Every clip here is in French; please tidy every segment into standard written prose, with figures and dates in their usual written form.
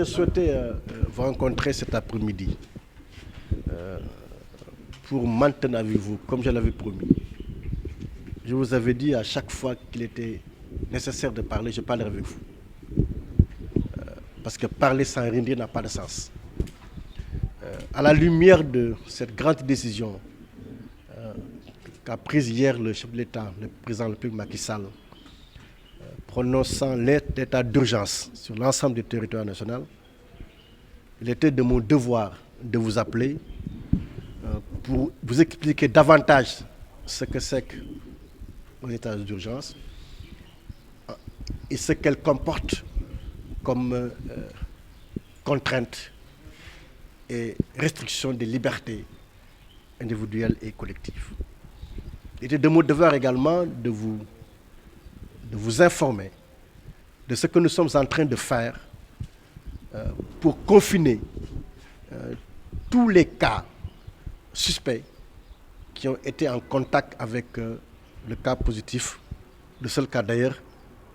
souhaité vous rencontrer cet après-midi pour m'entendre avec vous, comme je l'avais promis. Je vous avais dit à chaque fois qu'il était nécessaire de parler, je parlerai avec vous. Parce que parler sans rien dire n'a pas de sens. À la lumière de cette grande décision qu'a prise hier le chef de l'État, le président de la République Macky Sall, prononçant l'état d'urgence sur l'ensemble du territoire national, il était de mon devoir de vous appeler pour vous expliquer davantage ce que c'est que l'état d'urgence et ce qu'elle comporte comme contraintes et restrictions des libertés individuelles et collectives. Il était de mon devoir également de vous informer de ce que nous sommes en train de faire pour confiner tous les cas suspects qui ont été en contact avec le cas positif, le seul cas d'ailleurs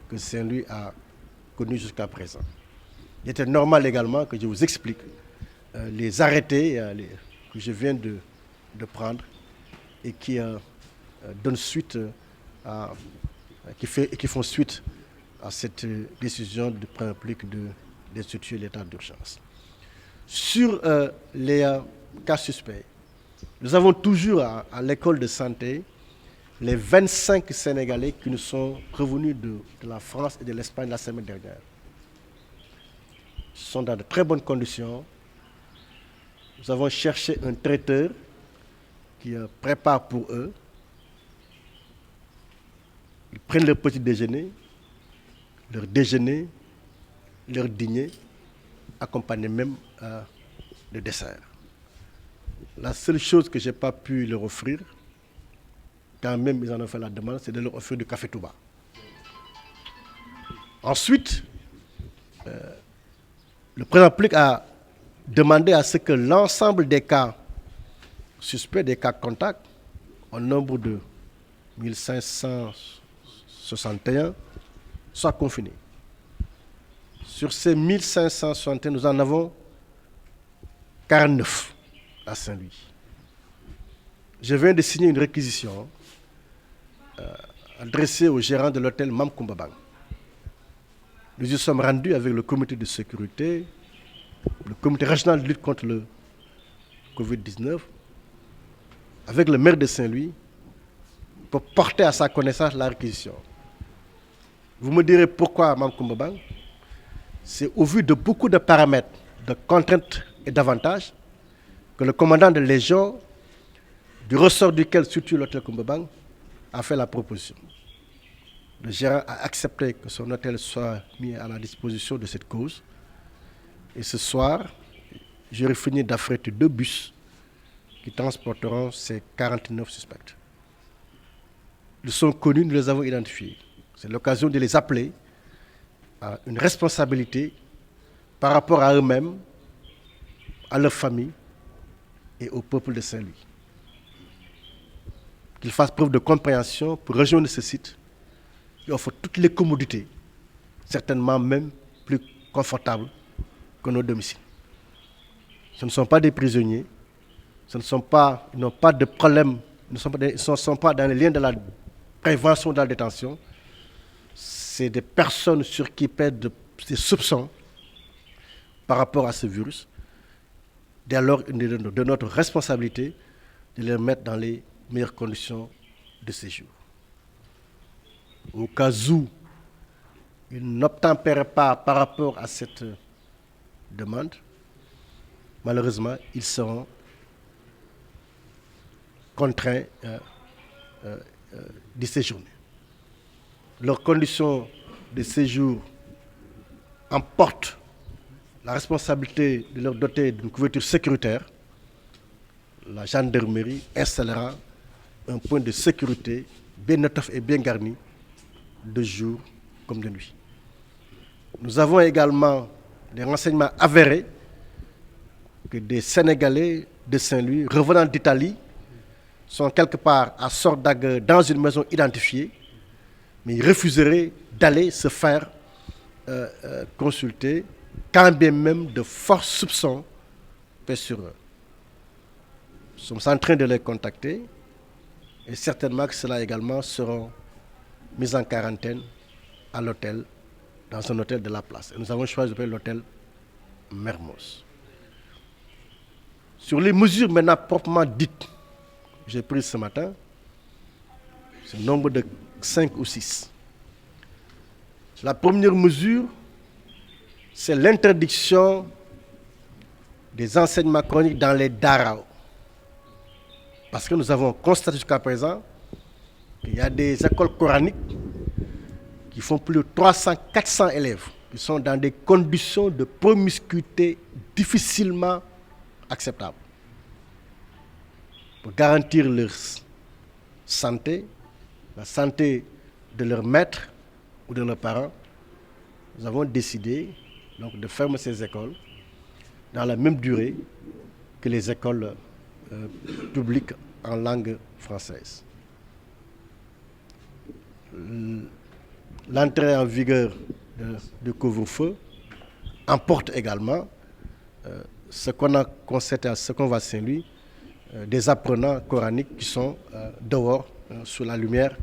que Saint-Louis a connu jusqu'à présent. Il était normal également que je vous explique les arrêtés que je viens de prendre et qui donnent suite qui font suite à cette décision du président public d'instituer l'état d'urgence. Sur les cas suspects, nous avons toujours à l'école de santé les 25 Sénégalais qui nous sont revenus de la France et de l'Espagne la semaine dernière. Ils sont dans de très bonnes conditions. Nous avons cherché un traiteur qui prépare pour eux. Ils prennent leur petit déjeuner, leur dîner, accompagné même de dessert. La seule chose que je n'ai pas pu leur offrir, quand même ils en ont fait la demande, c'est de leur offrir du café Touba. Ensuite, le président public a demandé à ce que l'ensemble des cas suspects, des cas contacts, au nombre de 1561, soient confinés. Sur ces 1561, nous en avons 49 à Saint-Louis. Je viens de signer une réquisition adressée au gérant de l'hôtel Mam Koumba Bang. Nous y sommes rendus avec le comité de sécurité, le comité régional de lutte contre le Covid-19, avec le maire de Saint-Louis, pour porter à sa connaissance la réquisition. Vous me direz pourquoi Mam Koumba Bang? C'est au vu de beaucoup de paramètres, de contraintes et d'avantages, que le commandant de Légion, du ressort duquel se situe l'hôtel Koumba Bang, a fait la proposition. Le gérant a accepté que son hôtel soit mis à la disposition de cette cause. Et ce soir, j'aurai fini d'affréter 2 bus qui transporteront ces 49 suspects. Ils sont connus, nous les avons identifiés. C'est l'occasion de les appeler à une responsabilité par rapport à eux-mêmes, à leur famille et au peuple de Saint-Louis. Qu'ils fassent preuve de compréhension pour rejoindre ce site qui offre toutes les commodités, certainement même plus confortables que nos domiciles. Ce ne sont pas des prisonniers, ils n'ont pas de problème, ils ne sont pas dans les liens de la prévention de la détention. C'est des personnes sur qui pèsent des soupçons par rapport à ce virus. Dès lors, de notre responsabilité de les mettre dans les meilleures conditions de séjour. Au cas où ils n'obtempèrent pas par rapport à cette demande, malheureusement, ils seront contraints d'y séjourner. Leurs conditions de séjour emportent la responsabilité de leur doter d'une couverture sécuritaire. La gendarmerie installera un point de sécurité bien étoffé et bien garni, de jour comme de nuit. Nous avons également des renseignements avérés que des Sénégalais de Saint-Louis revenant d'Italie sont quelque part à Sordague dans une maison identifiée, mais ils refuseraient d'aller se faire consulter quand bien même de forts soupçons pèsent sur eux. Nous sommes en train de les contacter et certainement que ceux-là également seront mis en quarantaine à l'hôtel, dans un hôtel de la place. Et nous avons choisi de l'hôtel Mermoz. Sur les mesures maintenant proprement dites, j'ai pris ce matin, c'est le nombre de 5 ou 6. La première mesure, c'est l'interdiction des enseignements coraniques dans les daras. Parce que nous avons constaté jusqu'à présent qu'il y a des écoles coraniques qui font plus de 300-400 élèves, qui sont dans des conditions de promiscuité difficilement acceptables. Pour garantir leur santé, la santé de leurs maîtres ou de leurs parents, nous avons décidé donc, de fermer ces écoles dans la même durée que les écoles publiques en langue française. L'entrée en vigueur du couvre-feu emporte également ce qu'on a constaté à ce qu'on va Saint-Louis, des apprenants coraniques qui sont dehors sous la lumière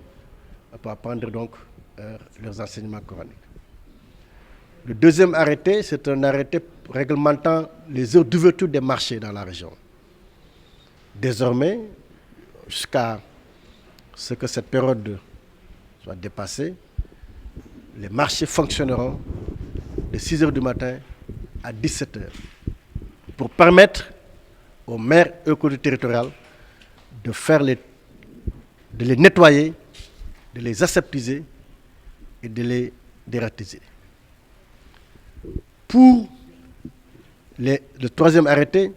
pour apprendre donc leurs enseignements coraniques. Le deuxième arrêté, c'est un arrêté réglementant les heures d'ouverture des marchés dans la région. Désormais, jusqu'à ce que cette période soit dépassée, les marchés fonctionneront de 6 h du matin à 17 h pour permettre aux maires et aux collectivités territoriales de les nettoyer, de les aseptiser et de les dératiser. Pour le troisième arrêté,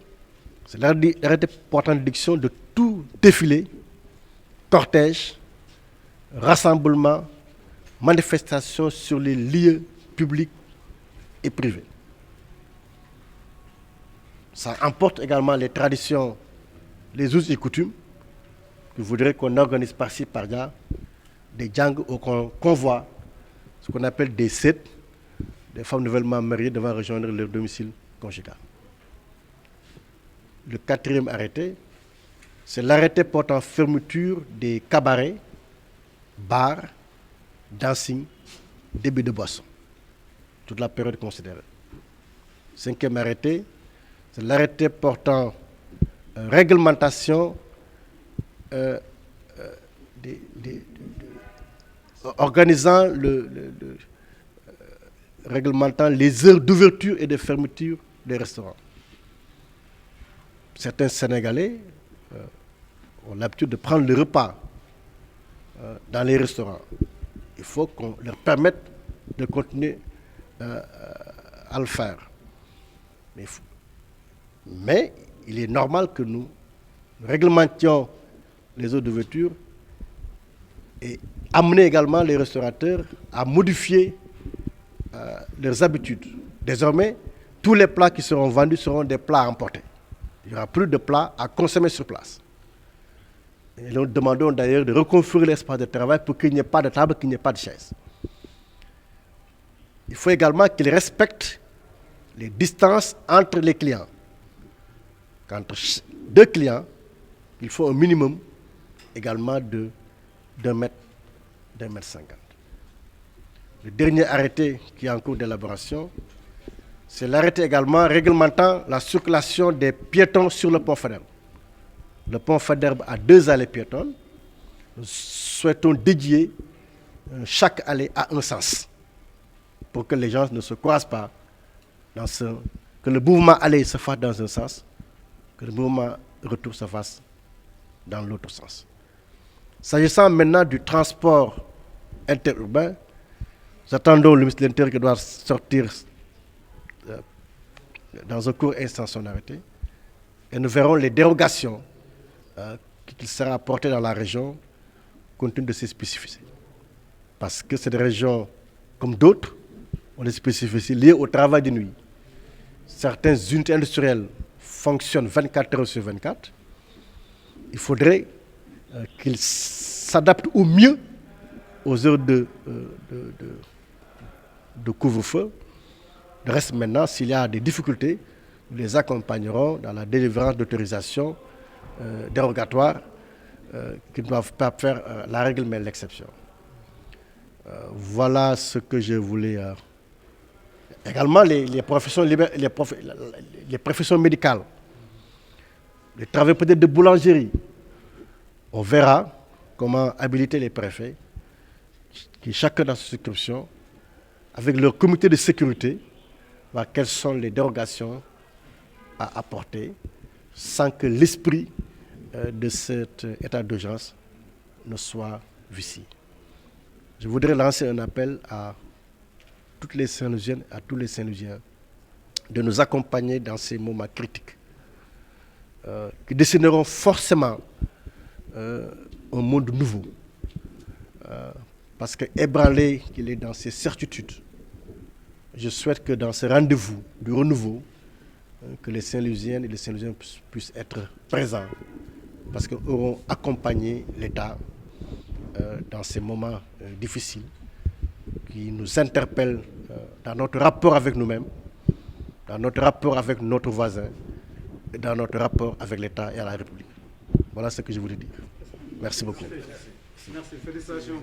c'est l'arrêté portant interdiction de tout défilé, cortège, rassemblement, manifestation sur les lieux publics et privés. Ça emporte également les traditions, les us et coutumes, que voudrait qu'on organise par-ci, par-là, des djangs ou qu'on convoie, ce qu'on appelle des sets, des femmes nouvellement mariées devant rejoindre leur domicile conjugal. Le quatrième arrêté, c'est l'arrêté portant fermeture des cabarets, bars, dancing, débit de boissons, toute la période considérée. Cinquième arrêté, c'est l'arrêté portant réglementation organisant réglementant les heures d'ouverture et de fermeture des restaurants. Certains Sénégalais ont l'habitude de prendre le repas dans les restaurants. Il faut qu'on leur permette de continuer à le faire. Mais il est normal que nous réglementions les heures d'ouverture et amener également les restaurateurs à modifier leurs habitudes. Désormais, tous les plats qui seront vendus seront des plats emportés. Il n'y aura plus de plats à consommer sur place. Et nous demandons d'ailleurs de reconfigurer l'espace de travail pour qu'il n'y ait pas de table, qu'il n'y ait pas de chaise. Il faut également qu'ils respectent les distances entre les clients. Entre deux clients, il faut un minimum également d'1 mètre, d'1,50 m. Le dernier arrêté qui est en cours d'élaboration, c'est l'arrêté également réglementant la circulation des piétons sur le pont Faidherbe. Le pont Faidherbe a 2 allées piétonnes. Nous souhaitons dédier chaque allée à un sens pour que les gens ne se croisent pas, que le mouvement aller se fasse dans un sens, que le mouvement retour se fasse dans l'autre sens. S'agissant maintenant du transport interurbain, nous attendons le ministre de l'Intérieur qui doit sortir dans un court instant son arrêté et nous verrons les dérogations qui seront apportées dans la région compte tenu de ses spécificités. Parce que cette région, comme d'autres, ont des spécificités liées au travail de nuit. Certaines unités industrielles fonctionnent 24 heures sur 24. Il faudrait qu'ils s'adaptent au mieux aux heures de couvre-feu Le reste maintenant, s'il y a des difficultés, nous les accompagnerons dans la délivrance d'autorisations dérogatoires qui ne doivent pas faire la règle mais l'exception. Voilà ce que je voulais. Également les professions médicales, les travailleurs peut-être de boulangerie. On verra comment habiliter les préfets, qui chacun dans sa circonscription, avec leur comité de sécurité, voir quelles sont les dérogations à apporter sans que l'esprit de cet état d'urgence ne soit vicié. Je voudrais lancer un appel à toutes les Saint-Louisiennes, à tous les Saint-Louisiens, de nous accompagner dans ces moments critiques qui dessineront forcément un monde nouveau. Parce que ébranlé qu'il est dans ses certitudes, je souhaite que dans ce rendez-vous du renouveau, que les Saint-Louisiennes et les Saint-Louisiens puissent être présents, parce qu'ils auront accompagné l'État dans ces moments difficiles, qui nous interpellent dans notre rapport avec nous-mêmes, dans notre rapport avec notre voisin, et dans notre rapport avec l'État et à la République. Voilà ce que je voulais dire. Merci beaucoup. Merci, félicitations.